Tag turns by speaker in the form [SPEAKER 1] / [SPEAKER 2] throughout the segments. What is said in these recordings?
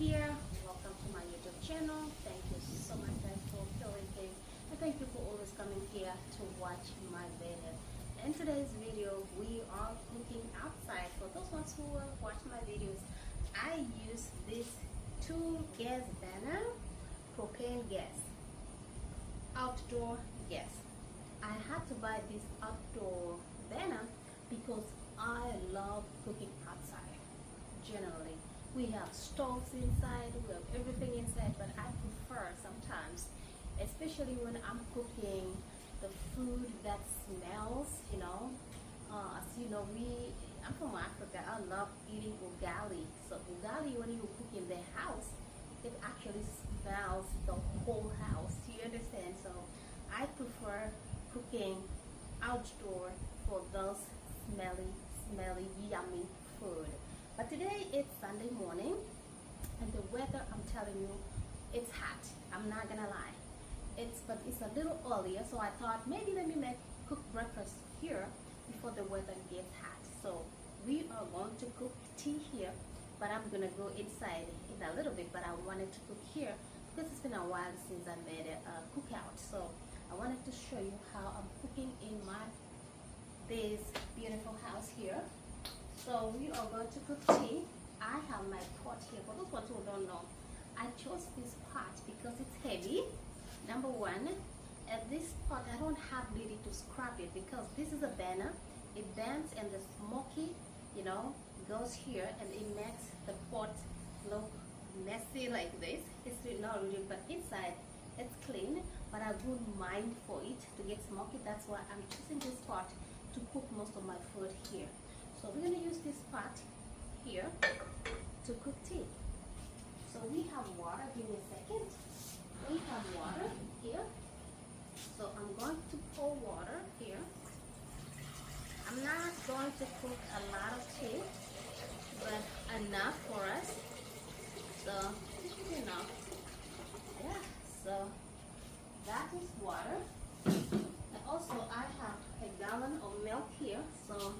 [SPEAKER 1] here. Welcome to my YouTube channel. Thank you so much guys for clicking, and thank you for always coming here to watch my video. In today's video, we are cooking outside. For those ones who watch my videos, I use this 2 gas burner, propane gas, outdoor gas. I had to buy this outdoor burner because I love cooking outside. Generally, we have stoves inside, we have everything inside, but I prefer sometimes, especially when I'm cooking the food that smells, as you know, I'm from Africa. I love eating ugali. So ugali, when you cook in the house, it actually smells the whole house. You understand? So I prefer cooking outdoor for those smelly, yummy food. But today it's Sunday morning, and the weather, I'm telling you, it's hot. I'm not gonna lie. But it's a little earlier, so I thought maybe let me cook breakfast here before the weather gets hot. So we are going to cook tea here, but I'm gonna go inside in a little bit. But I wanted to cook here because it's been a while since I made a cookout. So I wanted to show you how I'm cooking in this beautiful house here. So we are going to cook tea. I have my pot here. For those ones who don't know, I chose this pot because it's heavy. Number one, and this pot, I don't have really to scrap it because this is a burner. It bends and the smoky, goes here, and it makes the pot look messy like this. It's not really, but inside it's clean. But I wouldn't mind for it to get smoky. That's why I'm choosing this pot to cook most of my food here. So we're going to use this pot here to cook tea. So we have water. Give me a second. We have water here. So I'm going to pour water here. I'm not going to cook a lot of tea, but enough for us. So this should be enough. Yeah. So that is water. And also I have a gallon of milk here. So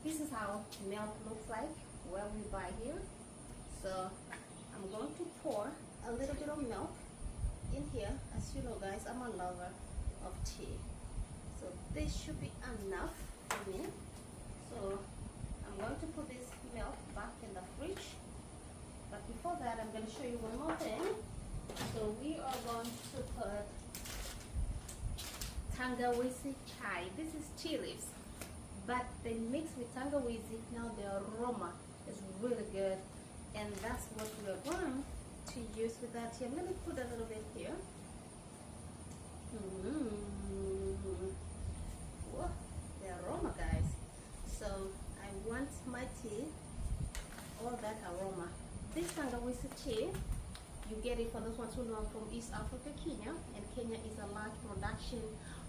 [SPEAKER 1] this is how milk looks like where we buy here. So I'm going to pour a little bit of milk in here. As you know guys, I'm a lover of tea. So this should be enough for me. So I'm going to put this milk back in the fridge. But before that, I'm going to show you one more thing. So we are going to put tangawizi chai. This is tea leaves, but they mix with tangawizi. Now the aroma is really good, and that's what we're going to use with that here. Let me put a little bit here. Whoa, the aroma, guys. So I want my tea, all that aroma. This tangawizi tea, you get it for those ones who know I'm from East Africa, Kenya, and Kenya is a large production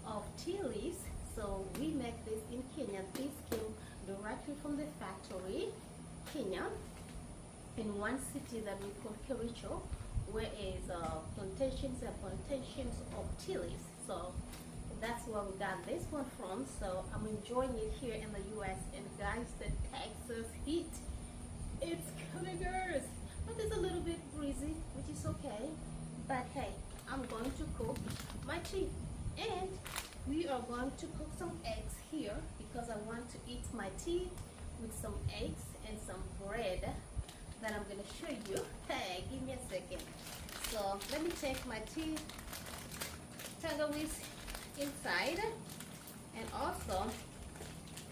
[SPEAKER 1] of tea leaves. So we make this in Kenya. This came directly from the factory, Kenya, in one city that we call Kericho, where is plantations and plantations of tea leaves. So that's where we got this one from. So I'm enjoying it here in the US. And guys, the Texas heat, it's killing us. But it's a little bit breezy, which is okay. But hey, I'm going to cook my tea. And we are going to cook some eggs here because I want to eat my tea with some eggs and some bread that I'm going to show you. Hey, give me a second. So let me take my tea tangawizi inside, and also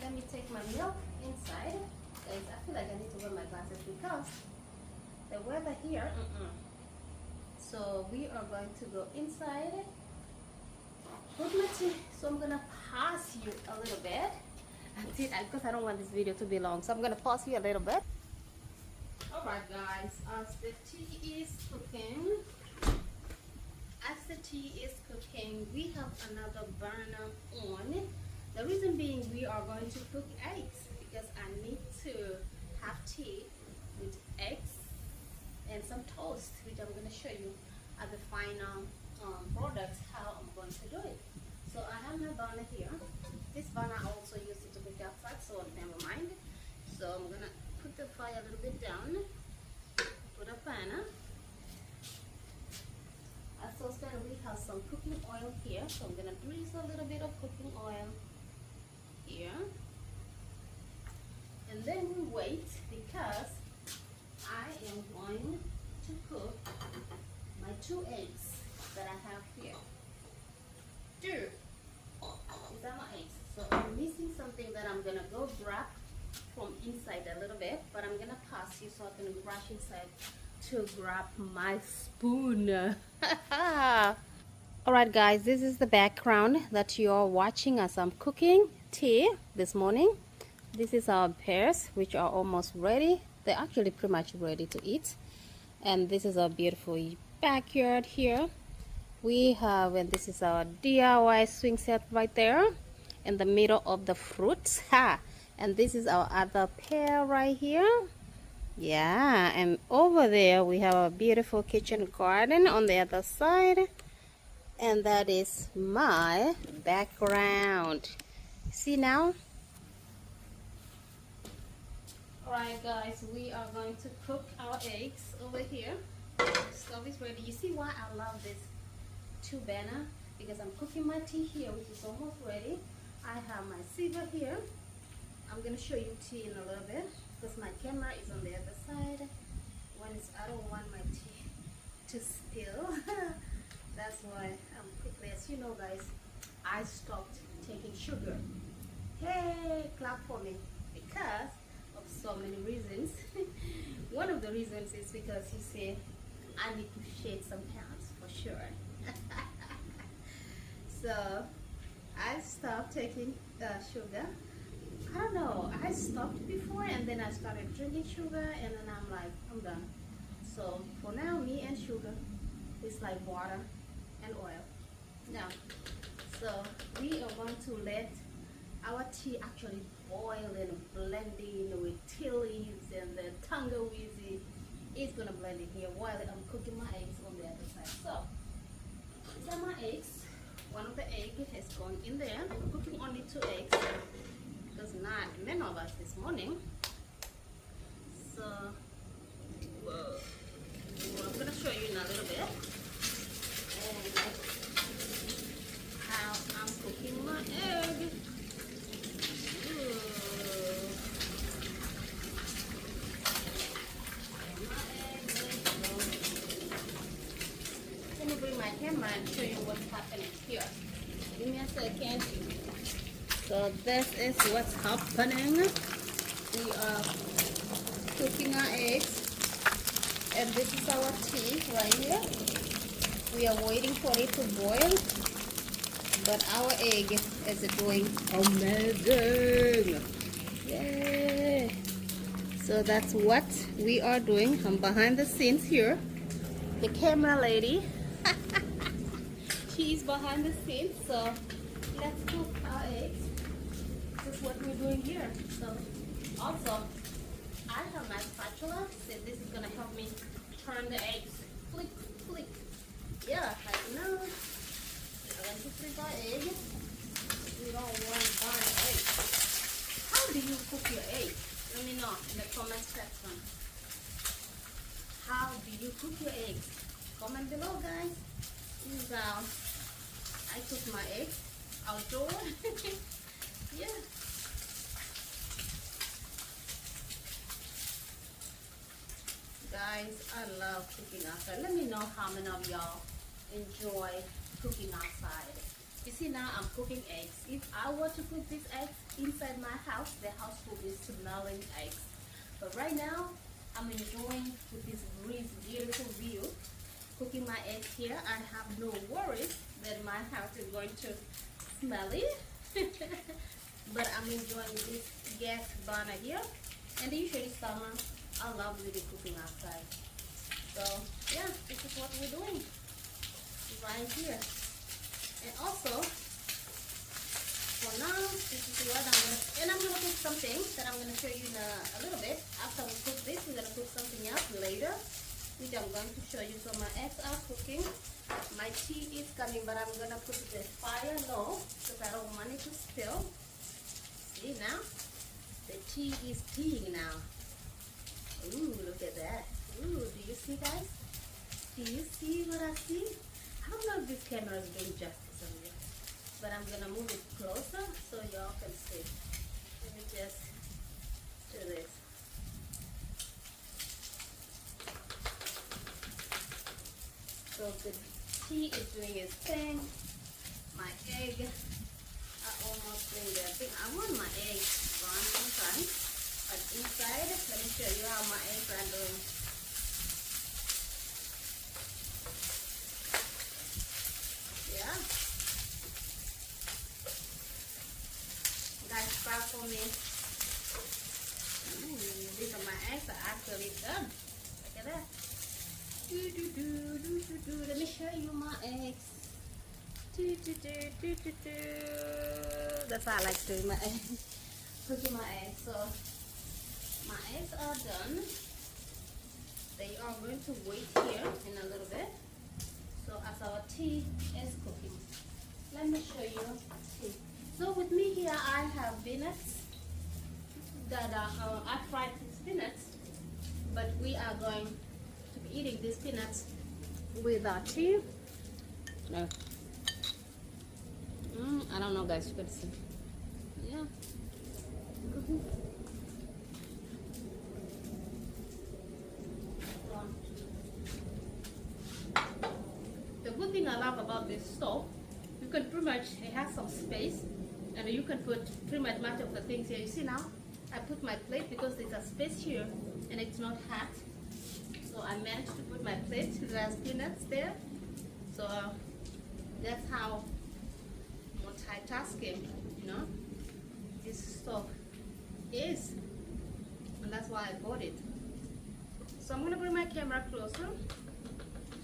[SPEAKER 1] let me take my milk inside. Guys, I feel like I need to wear my glasses because the weather here. So we are going to go inside with my tea. So I'm gonna pause you a little bit because I don't want this video to be long. So I'm gonna pause you a little bit. Alright guys, as the tea is cooking, we have another burner on. The reason being, we are going to cook eggs because I need to have tea with eggs and some toast, which I'm going to show you at the final products how I'm going to do it. So I have my burner here. This burner I also use it to cook outside, so never mind. So I'm going to put the fire a little bit down, put a pan So I'm gonna drizzle a little bit of cooking oil here, and then we wait because I am going to cook my 2 eggs that I have here. These are my eggs. So I'm missing something that I'm gonna go grab from inside a little bit, but I'm gonna pass you so I can rush inside to grab my spoon. Alright guys, this is the background that you're watching as I'm cooking tea this morning. This is our pears, which are almost ready. They're actually pretty much ready to eat. And this is our beautiful backyard here. We have, and this is our DIY swing set right there in the middle of the fruits. And this is our other pear right here. Yeah, and over there we have a beautiful kitchen garden on the other side. And that is my background. See now? Alright guys, we are going to cook our eggs over here. The stove is ready. You see why I love this 2 burner? Because I'm cooking my tea here, which is almost ready. I have my sieve here. I'm going to show you tea in a little bit because my camera is on the other side. I don't want my tea to spill. That's why I'm quickly, as you know guys, I stopped taking sugar. Hey, clap for me, because of so many reasons. One of the reasons is because you say I need to shed some pounds for sure. So I stopped taking sugar. I don't know, I stopped before and then I started drinking sugar, and then I'm like, I'm done. So for now, me and sugar is like water and oil. Now, so we are going to let our tea actually boil and blending with tea leaves and the tangawizi. It's gonna blend in here while I'm cooking my eggs on the other side. So these are my eggs. One of the egg is going in there. I'm cooking only 2 eggs because not many of us this morning. So I'm gonna show you in a little bit and how I'm cooking my egg. Let me bring my camera and show you what's happening here. Give me a second. So this is what's happening. We are cooking our eggs, and this is our tea right here. We are waiting for it to boil, but our egg is doing amazing. Yay! So that's what we are doing. I'm behind the scenes here. The camera lady, she's behind the scenes. So let's cook our eggs. This is what we're doing here. So also, I have my spatula, so this is gonna help me turn the eggs. Flick, flick. Yeah, like now. We're going to flip our egg. We don't want to burn eggs. How do you cook your egg? Let me know in the comment section. How do you cook your eggs? Comment below, guys. This is how I cook my eggs outdoor. Yeah. Guys, I love cooking outside. Let me know how many of y'all enjoy cooking outside. You see, now I'm cooking eggs. If I were to cook these eggs inside my house, the house will be smelling eggs. But right now, I'm enjoying with this breeze, beautiful view, cooking my eggs here. I have no worries that my house is going to smell it. But I'm enjoying this gas burner here. And usually summer, I love really cooking outside. So yeah, this is what we're doing right here. And also, for now, this is what I'm gonna cook something that I'm gonna show you in a little bit. After we cook this, we're gonna cook something else later, which I'm going to show you. So my eggs are cooking. My tea is coming, but I'm gonna put the fire low because I don't want it to spill. See now? The tea is teaing now. Ooh, look at that. Ooh, do you see, guys? Do you see what I see? I don't know if this camera is doing justice on you. but I'm gonna move it closer so y'all can see. Let me just do this. So the tea is doing its thing. My egg are almost doing their thing. I want my eggs brown sometimes, but inside, let me show you how my eggs are doing. Yeah. Guys, spot for me. These are my eggs are actually done. Look at that. Let me show you my eggs. That's how I like doing my eggs. Cooking my eggs. So my eggs are done. They are going to wait here in a little bit. So as our tea is cooking, let me show you tea. So with me here I have peanuts that are I fried these peanuts, but we are going to be eating these peanuts with our tea. No. I don't know, guys. You can see. Yeah. The good thing I love about this stove, you can pretty much, it has some space, and you can put pretty much of the things here. You see now, I put my plate because there's a space here, and it's not hot. So I managed to put my plate. There's peanuts there. So that's how multitasking, you know, this stove is, and that's why I bought it. So I'm gonna bring my camera closer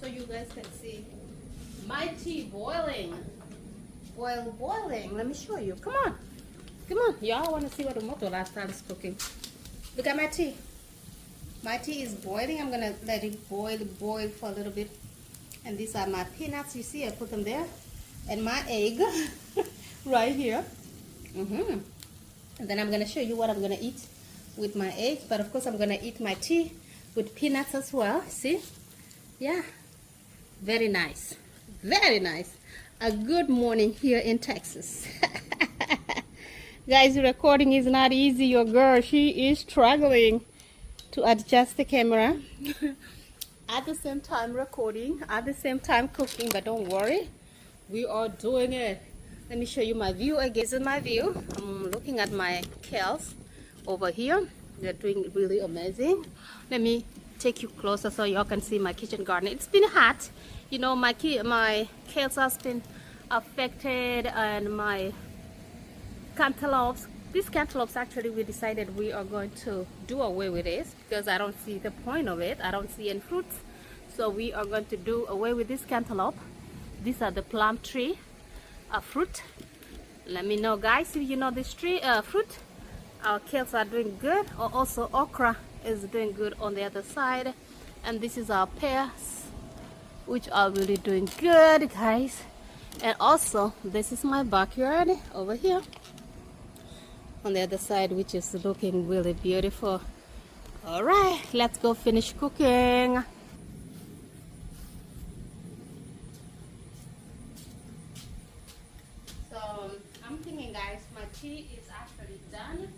[SPEAKER 1] so you guys can see my tea boiling. Boiling. Let me show you. Come on. Y'all want to see what the motor last time is cooking. Look at my tea. My tea is boiling. I'm gonna let it boil for a little bit. And these are my peanuts. You see, I put them there. And my egg right here. And then I'm gonna show you what I'm gonna eat with my egg. But of course, I'm gonna eat my tea with peanuts as well. See? Yeah. Very nice. Very nice. A good morning here in Texas. Guys, recording is not easy. Your girl, she is struggling to adjust the camera. At the same time recording, at the same time cooking, but don't worry, we are doing it. Let me show you my view again. This is my view. I'm looking at my kales over here. They're doing really amazing. Let me take you closer so y'all can see my kitchen garden. It's been hot, you know. My kales has been affected, and my cantaloupes. These cantaloupes, actually, we decided we are going to do away with this because I don't see the point of it. I don't see any fruits, so we are going to do away with this cantaloupe. These are the plum tree fruit. Let me know, guys, if you know this tree fruit. Our kales are doing good. Also, okra is doing good on the other side, and this is our pears, which are really doing good, guys. And also, this is my backyard over here on the other side, which is looking really beautiful. All right, let's go finish cooking. So I'm thinking, guys, my tea is actually done.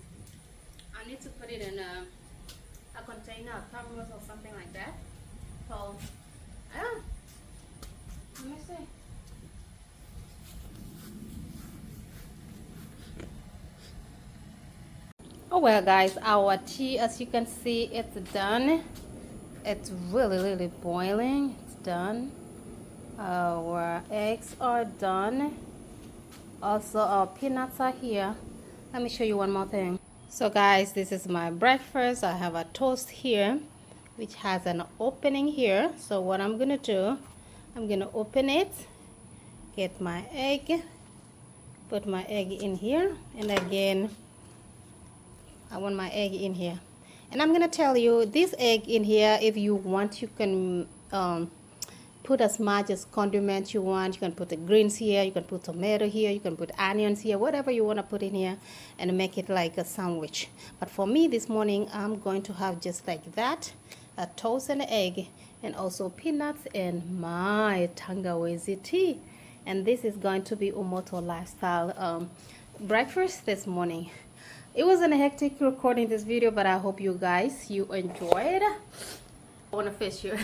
[SPEAKER 1] I need to put it in a container, a thermos or something like that. So yeah, let me see. Oh well, guys, our tea, as you can see, it's done. It's really boiling. It's done. Our eggs are done. Also, our peanuts are here. Let me show you one more thing. So guys, this is my breakfast. I have a toast here which has an opening here. So what I'm gonna do, I'm gonna open it, get my egg, put my egg in here, and again I want my egg in here. And I'm gonna tell you, this egg in here, if you want, you can put as much as condiments you want. You can put the greens here, you can put tomato here, you can put onions here, whatever you want to put in here, and make it like a sandwich. But for me this morning, I'm going to have just like that, a toast and an egg, and also peanuts and my tangawizi tea. and this is going to be Umoto lifestyle breakfast this morning. It wasn't a hectic recording this video, but I hope you guys enjoyed. I want to fish you.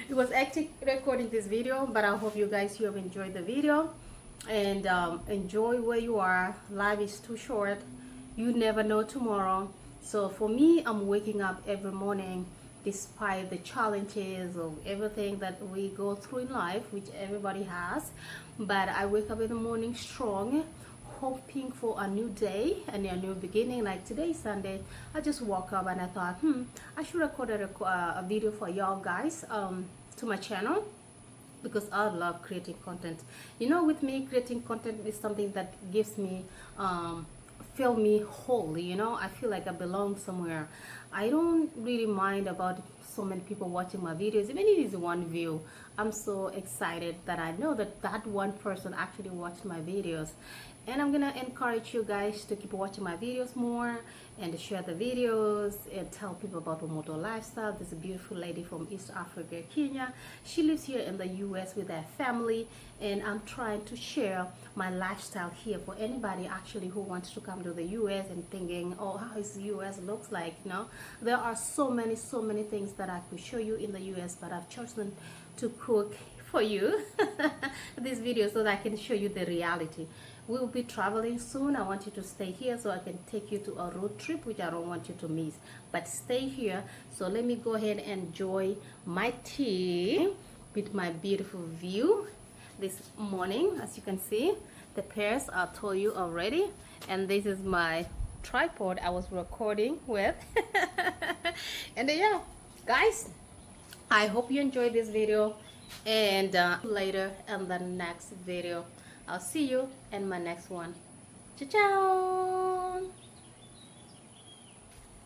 [SPEAKER 1] It was hectic recording this video, but I hope you guys have enjoyed the video, and enjoy where you are. Life is too short. You never know tomorrow. So for me, I'm waking up every morning despite the challenges of everything that we go through in life, which everybody has. But I wake up in the morning strong, hoping for a new day and a new beginning. Like today, Sunday, I just woke up and I thought, I should record a video for y'all guys to my channel, because I love creating content. You know, with me, creating content is something that gives me feel me whole. You know, I feel like I belong somewhere. I don't really mind about so many people watching my videos. Even if it is one view, I'm so excited that I know that that one person actually watched my videos. And I'm gonna encourage you guys to keep watching my videos more, and to share the videos and tell people about Umoto lifestyle. There's a beautiful lady from East Africa, Kenya. She lives here in the US with her family, and I'm trying to share my lifestyle here for anybody actually who wants to come to the US and thinking, oh, how is the US looks like. You know, there are so many things that I could show you in the US, but I've chosen to cook for you this video so that I can show you the reality. We'll be traveling soon. I want you to stay here so I can take you to a road trip, which I don't want you to miss. But stay here. So let me go ahead and enjoy my tea with my beautiful view this morning. As you can see, the pears I told you already, and this is my tripod I was recording with. And yeah, guys, I hope you enjoyed this video, and later in the next video. I'll see you in my next one. Ciao, ciao.